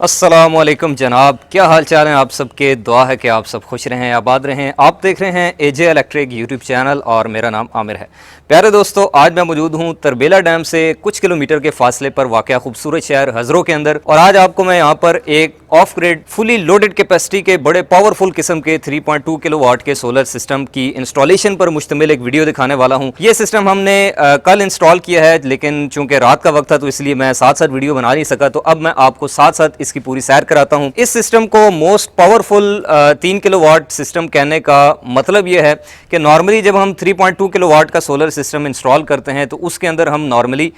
अस्सलामुअलैकुम जनाब, क्या हाल चाल है आप सबके। दुआ है कि आप सब खुश रहें, आबाद रहें। आप देख रहे हैं एजे इलेक्ट्रिक यूट्यूब चैनल और मेरा नाम आमिर है। प्यारे दोस्तों, आज मैं मौजूद हूं तरबेला डैम से कुछ किलोमीटर के फासले पर वाक़या खूबसूरत शहर हज़रों के अंदर। और आज आपको मैं यहां पर एक of grid fully loaded capacity के बड़े पावरफुल किस्म के 3.2 किलोवाट के सोलर सिस्टम की इंस्टॉलेशन पर मुश्तमिल एक वीडियो दिखाने वाला हूँ। ये सिस्टम हमने कल इंस्टॉल किया है, लेकिन चूंकि रात का वक्त था तो इसलिए मैं साथ साथ वीडियो बना नहीं सका। तो अब मैं आपको साथ साथ इसकी पूरी सैर कराता हूं। इस सिस्टम को मोस्ट पावरफुल 3 किलोवाट सिस्टम कहने का मतलब यह है कि नॉर्मली जब हम 3.2 किलोवाट का सोलर सिस्टम इंस्टॉल करते हैं तो उसके अंदर हम नॉर्मली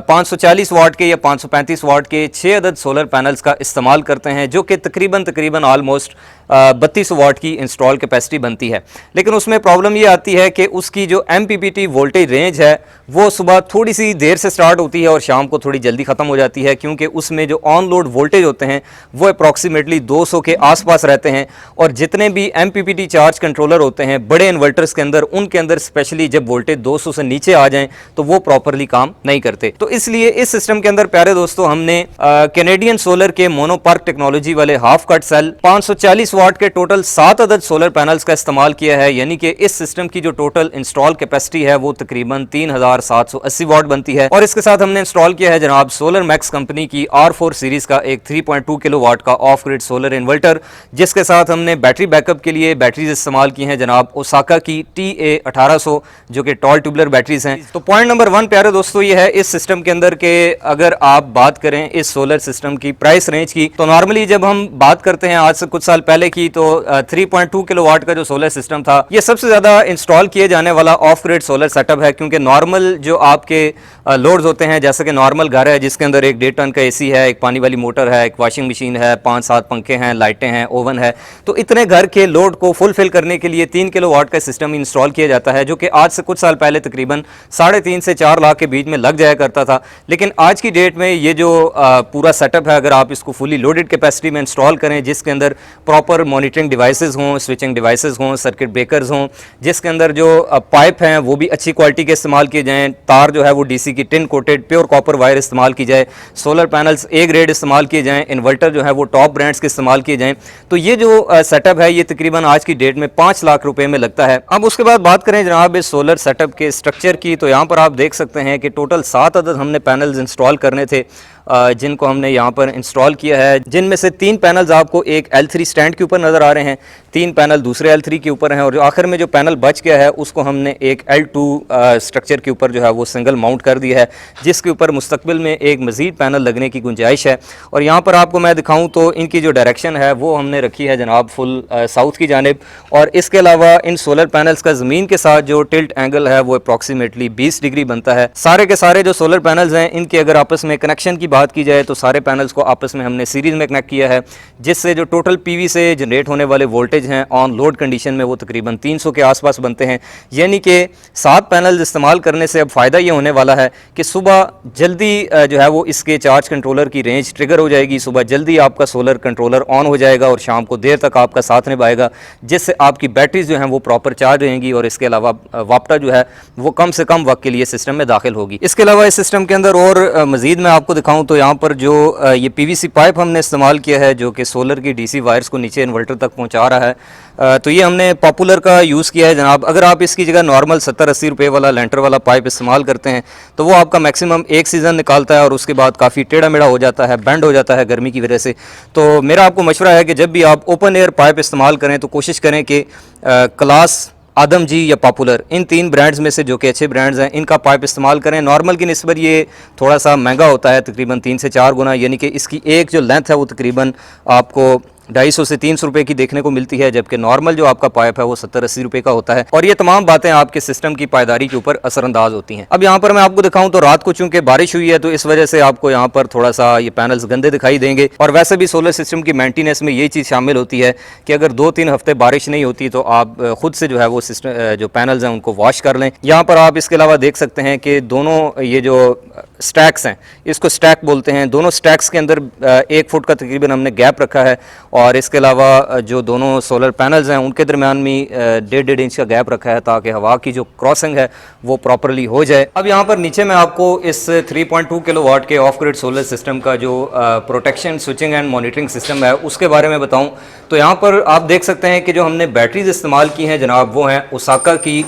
540 वाट के या 535 वाट के 6 अदद सोलर पैनल्स का इस्तेमाल करते हैं, जो कि तकरीबन ऑलमोस्ट 32 वाट की इंस्टॉल कैपेसिटी बनती है। लेकिन उसमें प्रॉब्लम ये आती है कि उसकी जो MPPT वोल्टेज रेंज है वो सुबह थोड़ी सी देर से स्टार्ट होती है और शाम को थोड़ी जल्दी ख़त्म हो जाती है, क्योंकि उसमें जो ऑन लोड वोल्टेज होते हैं वो अप्रॉक्सीमेटली 200 के आसपास रहते हैं। और जितने भी MPPT चार्ज कंट्रोलर होते हैं बड़े इन्वर्टर्स के अंदर, उनके अंदर स्पेशली जब वोल्टेज 200 से नीचे आ जाएं तो वो प्रॉपरली काम नहीं करते। तो इसलिए इस सिस्टम के अंदर प्यारे दोस्तों हमने कैनेडियन सोलर के मोनोपार्क टेक्नोलॉजी वाले हाफ कट सेल 540 वाट के टोटल 7 अदद सोलर पैनल्स का इस्तेमाल किया है। यानी कि इस सिस्टम की जो टोटल इंस्टॉल कैपेसिटी है वो तकरीबन 3780 वाट बनती है। और इसके साथ हमने इंस्टॉल किया है जनाब सोलर मैक्स कंपनी की R4 सीरीज का एक 3.2 किलोवाट का ऑफ ग्रिड सोलर इन्वर्टर, जिसके साथ हमने बैटरी बैकअप के लिए बैटरीज इस्तेमाल की हैं जनाब ओसाका की TA1800, जो कि टॉल ट्यूबुलर बैटरीज हैं। तो पॉइंट नंबर 1 प्यारे दोस्तों ये है इस सिस्टम के अंदर के अगर आप बात करें इस सोलर सिस्टम की प्राइस रेंज की, तो नॉर्मली जब हम बात करते हैं आज से कुछ साल पहले की, तो 3.2 किलोवाट का जो सोलर सिस्टम था ये सबसे ज्यादा इंस्टॉल किए जाने वाला ऑफ ग्रिड सोलर सेटअप है। क्योंकि नॉर्मल जो आपके लोड्स होते हैं, जैसे कि नॉर्मल घर है जिसके अंदर एक 1.5 टन का AC है, एक पानी वाली मोटर है, एक वॉशिंग मशीन है, 5-7 पंखे हैं, लाइटें हैं, ओवन है, तो इतने घर के लोड को फुलफिल करने के लिए 3 किलोवाट का सिस्टम इंस्टॉल किया जाता है, जो कि आज से कुछ साल पहले तकरीबन 3.5 से 4 लाख के बीच में लग जाया करता था। लेकिन आज की डेट में ये जो पूरा सेटअप है, अगर आप इसको फुली लोडेड कैपेसिटी में इंस्टॉल करें, जिसके अंदर प्रॉपर मॉनिटरिंग डिवाइसेस हों, स्विचिंग डिवाइसेस हों, सर्किट ब्रेकर्स हों, जिसके अंदर जो पाइप हैं वो भी अच्छी क्वालिटी के इस्तेमाल किए जाएँ, तार जो है वो DC की tin coated pure copper wire इस्तेमाल की जाए, सोलर पैनल्स A ग्रेड इस्तेमाल किए जाएँ, इन्वर्टर जो है वो टॉप ब्रांड्स के इस्तेमाल किए जाएँ, तो ये जो सेटअप है ये तकरीबन आज की डेट में 5 लाख रुपए में लगता है। अब उसके बाद बात करें जनाब इस सोलर सेटअप के स्ट्रक्चर की, तो यहाँ पर आप देख सकते हैं कि टोटल 7 अदद हमने पैनल्स इंस्टॉल करने थे, जिनको हमने यहाँ पर इंस्टॉल किया है, जिनमें से 3 पैनल्स आपको एक L3 स्टैंड के ऊपर नज़र आ रहे हैं, 3 पैनल दूसरे L3 के ऊपर हैं, और आखिर में जो पैनल बच गया है उसको हमने एक L2 स्ट्रक्चर के ऊपर जो है वो सिंगल माउंट कर दिया है, जिसके ऊपर मुस्तकबिल में एक मज़ीद पैनल लगने की गुंजाइश है। और यहाँ पर आपको मैं दिखाऊँ तो इनकी जो डायरेक्शन है वो हमने रखी है जनाब फुल साउथ की जानिब। और इसके अलावा इन सोलर पैनल्स का ज़मीन के साथ जो टिल्ट एंगल है वो अप्रॉक्सीमेटली 20 डिग्री बनता है। सारे के सारे जो सोलर पैनल्स हैं इनके अगर आपस में कनेक्शन की बात की जाए तो सारे पैनल्स को आपस में हमने सीरीज में कनेक्ट किया है, जिससे जो टोटल PV से जनरेट होने वाले वोल्टेज हैं ऑन लोड कंडीशन में वो तकरीबन 300 के आसपास बनते हैं। यानी कि 7 पैनल्स इस्तेमाल करने से अब फ़ायदा ये होने वाला है कि सुबह जल्दी जो है वो इसके चार्ज कंट्रोलर की रेंज ट्रिगर हो जाएगी, सुबह जल्दी आपका सोलर कंट्रोलर ऑन हो जाएगा और शाम को देर तक आपका साथ निभाएगा, जिससे आपकी बैटरीज जो हैं वो प्रॉपर चार्ज रहेंगी और इसके अलावा वापटा जो है वो कम से कम वक्त के लिए सिस्टम में दाखिल होगी। इसके अलावा इस सिस्टम के अंदर और मज़ीद मैं आपको दिखाऊँ तो यहाँ पर जो ये PVC पाइप हमने इस्तेमाल किया है, जो कि सोलर की DC वायर्स को नीचे इन्वर्टर तक पहुँचा रहा है, तो ये हमने पॉपुलर का यूज़ किया है जनाब। अगर आप इसकी जगह नॉर्मल 70-80 रुपये वाला लेंटर वाला पाइप इस्तेमाल करते हैं तो वो आपका मैक्सिमम 1 सीज़न निकालता है और उसके बाद काफ़ी टेढ़ा मेढ़ा हो जाता है, बेंड हो जाता है गर्मी की वजह से। तो मेरा आपको मशवरा है कि जब भी आप ओपन एयर पाइप इस्तेमाल करें तो कोशिश करें कि क्लास, आदम जी या पॉपुलर, इन 3 ब्रांड्स में से जो कि अच्छे ब्रांड्स हैं इनका पाइप इस्तेमाल करें। नॉर्मल की निस्बत ये थोड़ा सा महंगा होता है, तकरीबन 3 से 4 गुना, यानी कि इसकी एक जो लेंथ है वो तकरीबन आपको 250 से 300 रुपये की देखने को मिलती है, जबकि नॉर्मल जो आपका पाइप है वो 70-80 रुपये का होता है। और ये तमाम बातें आपके सिस्टम की पायदारी के ऊपर असरअंदाज होती हैं। अब यहाँ पर मैं आपको दिखाऊं तो रात को चूंकि बारिश हुई है तो इस वजह से आपको यहाँ पर थोड़ा सा ये पैनल्स गंदे दिखाई देंगे। और वैसे भी सोलर सिस्टम की मेंटेनेंस में ये चीज़ शामिल होती है कि अगर 2-3 हफ्ते बारिश नहीं होती तो आप खुद से जो है वो सिस्टम जो पैनल्स हैं उनको वॉश कर लें। यहाँ पर आप इसके अलावा देख सकते हैं कि दोनों ये जो स्टैक्स हैं, इसको स्टैक बोलते हैं, दोनों स्टैक्स के अंदर 1 फुट का तकरीबन हमने गैप रखा है और इसके अलावा जो दोनों सोलर पैनल्स हैं उनके दरमियान में 1.5 इंच का गैप रखा है ताकि हवा की जो क्रॉसिंग है वो प्रॉपरली हो जाए। अब यहाँ पर नीचे मैं आपको इस 3.2 किलोवाट के ऑफ ग्रिड सोलर सिस्टम का जो protection switching and monitoring system है उसके बारे में बताऊँ तो यहाँ पर आप देख सकते हैं कि जो हमने बैटरीज इस्तेमाल की हैं जनाब वो हैं ओसाका की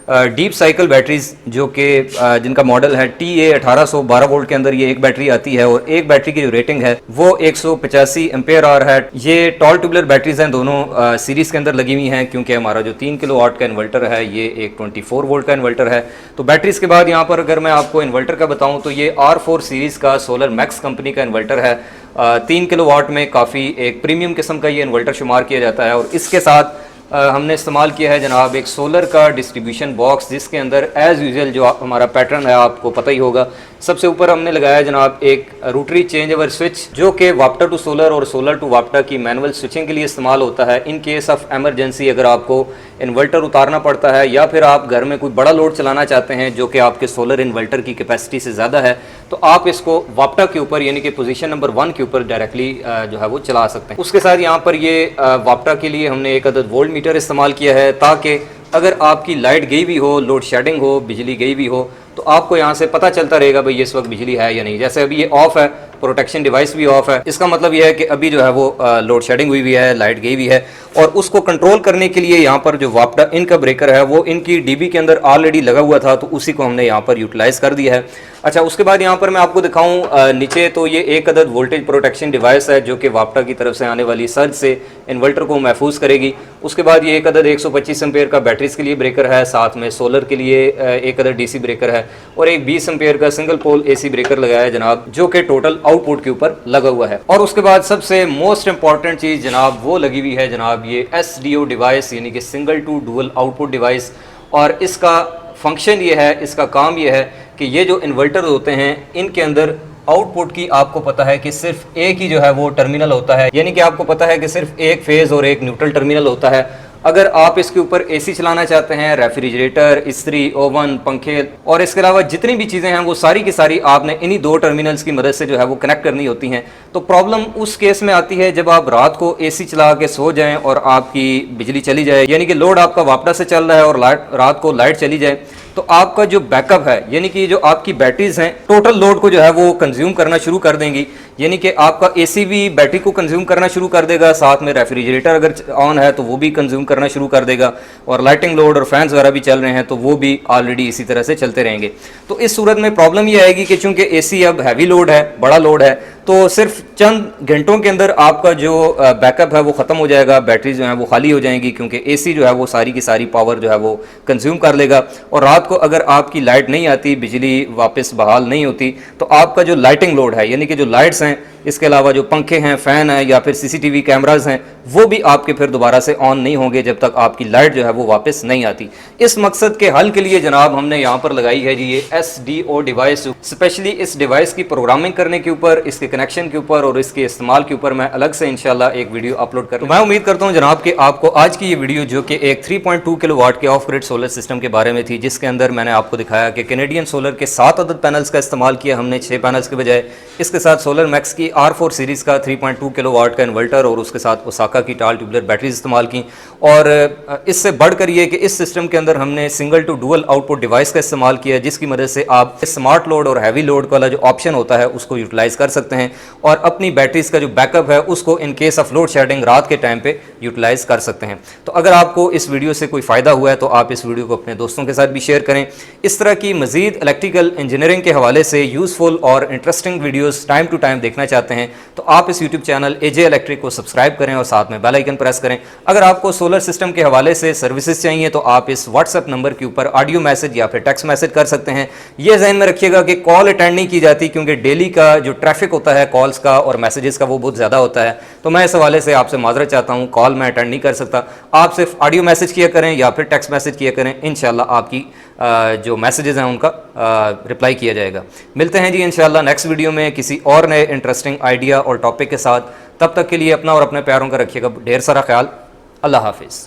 डीप साइकिल बैटरीज, जो कि जिनका मॉडल है TA1800। 12 वोल्ट के अंदर ये एक बैटरी आती है और एक बैटरी की जो रेटिंग है वो 185 एम्पेयर आवर है। ये टॉल ट्यूबुलर बैटरीज हैं, दोनों सीरीज़ के अंदर लगी हुई हैं क्योंकि हमारा जो 3 किलोवाट का इन्वर्टर है ये एक 24 वोल्ट का इन्वर्टर है। तो बैटरीज के बाद यहाँ पर अगर मैं आपको इन्वर्टर का बताऊँ तो ये R4 सीरीज़ का सोलर मैक्स कंपनी का इन्वर्टर है। 3 किलोवाट में काफ़ी एक प्रीमियम किस्म का ये इन्वर्टर शुमार किया जाता है। और इसके साथ हमने इस्तेमाल किया है जनाब एक सोलर का डिस्ट्रीब्यूशन बॉक्स, जिसके अंदर एज़ यूजुअल जो हमारा पैटर्न है आपको पता ही होगा, सबसे ऊपर हमने लगाया जनाब एक रोटरी चेंज ओवर स्विच जो कि वाप्टा टू सोलर और सोलर टू वाप्टा की मैनुअल स्विचिंग के लिए इस्तेमाल होता है। इन केस ऑफ एमरजेंसी अगर आपको इन्वर्टर उतारना पड़ता है या फिर आप घर में कोई बड़ा लोड चलाना चाहते हैं जो कि आपके सोलर इन्वर्टर की कैपेसिटी से ज़्यादा है, तो आप इसको वाप्टा के ऊपर यानी कि पोजीशन नंबर 1 के ऊपर डायरेक्टली जो है वो चला सकते हैं। उसके साथ यहाँ पर ये वाप्टा के लिए हमने एक अदद वोल्ट मीटर इस्तेमाल किया है ताकि अगर आपकी लाइट गई भी हो, लोड शेडिंग हो, बिजली गई भी हो, तो आपको यहाँ से पता चलता रहेगा भाई इस वक्त बिजली है या नहीं। जैसे अभी ये ऑफ है, प्रोटेक्शन डिवाइस भी ऑफ है, इसका मतलब ये है कि अभी जो है वो लोड शेडिंग हुई है, लाइट गई हुई है। और उसको कंट्रोल करने के लिए यहाँ पर जो वाप्टा इनका ब्रेकर है वो इनकी डीबी के अंदर ऑलरेडी लगा हुआ था, तो उसी को हमने यहाँ पर यूटिलाइज कर दिया है। अच्छा, उसके बाद यहाँ पर मैं आपको दिखाऊँ नीचे, तो ये एक अदद वोल्टेज प्रोटेक्शन डिवाइस है जो कि वाप्टा की तरफ से आने वाली सर्ज से इन्वर्टर को महफूज करेगी। उसके बाद ये एक अदद 125 एम्पेयर का बैटरीज के लिए ब्रेकर है, साथ में सोलर के लिए एक अदद DC ब्रेकर है और एक 20 एम्पेयर का सिंगल पोल AC ब्रेकर लगाया है जनाब, जो कि टोटल आउटपुट के ऊपर लगा हुआ है। और उसके बाद सबसे मोस्ट इंपॉर्टेंट चीज़ जनाब वो लगी हुई है जनाब ये SDO डिवाइस यानी कि single to dual output device. और इसका फंक्शन ये है, इसका काम ये है कि ये जो इन्वर्टर होते हैं इनके अंदर आउटपुट की आपको पता है कि सिर्फ एक ही जो है वो टर्मिनल होता है, यानी कि आपको पता है कि सिर्फ एक फेज़ और एक न्यूट्रल टर्मिनल होता है। अगर आप इसके ऊपर AC चलाना चाहते हैं, रेफ्रिजरेटर, इस्त्री, ओवन, पंखे और इसके अलावा जितनी भी चीज़ें हैं वो सारी की सारी आपने इन्हीं 2 टर्मिनल्स की मदद से जो है वो कनेक्ट करनी होती हैं। तो प्रॉब्लम उस केस में आती है जब आप रात को AC चला के सो जाएं और आपकी बिजली चली जाए, यानी कि लोड आपका वापटा से चल रहा है और रात को लाइट चली जाए, तो आपका जो बैकअप है यानी कि जो आपकी बैटरीज हैं टोटल लोड को जो है वो कंज्यूम करना शुरू कर देंगी। यानी कि आपका AC भी बैटरी को कंज्यूम करना शुरू कर देगा, साथ में रेफ्रिजरेटर अगर ऑन है तो वो भी कंज्यूम करना शुरू कर देगा, और लाइटिंग लोड और फैंस वगैरह भी चल रहे हैं तो वो भी ऑलरेडी इसी तरह से चलते रहेंगे। तो इस सूरत में प्रॉब्लम ये आएगी कि चूंकि AC अब हैवी लोड है, बड़ा लोड है, तो सिर्फ चंद घंटों के अंदर आपका जो बैकअप है वो ख़त्म हो जाएगा, बैटरी जो है वो खाली हो जाएंगी क्योंकि AC जो है वो सारी की सारी पावर जो है वो कंज्यूम कर लेगा। और रात को अगर आपकी लाइट नहीं आती, बिजली वापस बहाल नहीं होती, तो आपका जो लाइटिंग लोड है यानी कि जो लाइट्स हैं, इसके अलावा जो पंखे हैं, फ़ैन है या फिर CCTV कैमराज हैं, वो भी आपके फिर दोबारा से ऑन नहीं होंगे जब तक आपकी लाइट जो है वो वापस नहीं आती। इस मकसद के हल के लिए जनाब हमने यहाँ पर लगाई है जी ये SDO डिवाइस। स्पेशली इस डिवाइस की प्रोग्रामिंग करने के ऊपर, इसके कनेक्शन के ऊपर और इसके इस्तेमाल के ऊपर मैं अलग से इंशाल्लाह एक वीडियो अपलोड करूँ। मैं उम्मीद करता हूँ जनाब कि आपको आज की ये वीडियो जो कि एक 3.2 किलोवाट के ऑफ ग्रिड सोलर सिस्टम के बारे में थी, जिसके अंदर मैंने आपको दिखाया कि कैनेडियन सोलर के 7 अदद पैनल्स का इस्तेमाल किया हमने 6 पैनल्स के बजाय। इसके साथ सोलर मैक्स की R4 सीरीज़ का 3.2 किलोवाट का इन्वर्टर और उसके साथ ओसाका की टॉल ट्यूबुलर बैटरीज इस्तेमाल की। और इससे बढ़कर ये कि इस सिस्टम के अंदर हमने single to dual output device का इस्तेमाल किया, जिसकी मदद से आप स्मार्ट लोड और हैवी लोड वाला जो ऑप्शन होता है उसको यूटिलाइज कर सकते हैं और अपनी बैटरीज का जो बैकअप है उसको in case of load shedding रात के टाइम पे यूटिलाइज कर सकते हैं। तो अगर आपको इस वीडियो से कोई फ़ायदा हुआ है तो आप इस वीडियो को अपने दोस्तों के साथ भी शेयर करें। इस तरह की मज़ीद इलेक्ट्रिकल इंजीनियरिंग के हवाले से यूज़फुल और interesting videos time to time देखना चाहते हैं तो आप इस यूट्यूब चैनल AJ इलेक्ट्रिक को सब्सक्राइब करें और साथ में बेल आइकन प्रेस करें। अगर आपको सोलर सिस्टम के हवाले से सर्विसेज चाहिए तो आप इस WhatsApp नंबर के ऊपर ऑडियो मैसेज या फिर टेक्स्ट मैसेज कर सकते हैं। ये ज़हन में रखिएगा कि कॉल अटेंड नहीं की जाती क्योंकि डेली का जो ट्रैफिक होता है कॉल्स का और मैसेजेस का वो बहुत ज़्यादा होता है। तो मैं इस हवाले से आपसे माजरत चाहता हूँ, कॉल मैं अटेंड नहीं कर सकता। आप सिर्फ ऑडियो मैसेज किया करें या फिर टेक्स्ट मैसेज किया करें, इंशाल्लाह आपकी जो मैसेजेस हैं उनका रिप्लाई किया जाएगा। मिलते हैं जी इंशाल्लाह नेक्स्ट वीडियो में किसी और नए इंटरेस्टिंग आइडिया और टॉपिक के साथ। तब तक के लिए अपना और अपने प्यारों का रखिएगा ढेर सारा ख्याल। अल्लाह हाफिज़।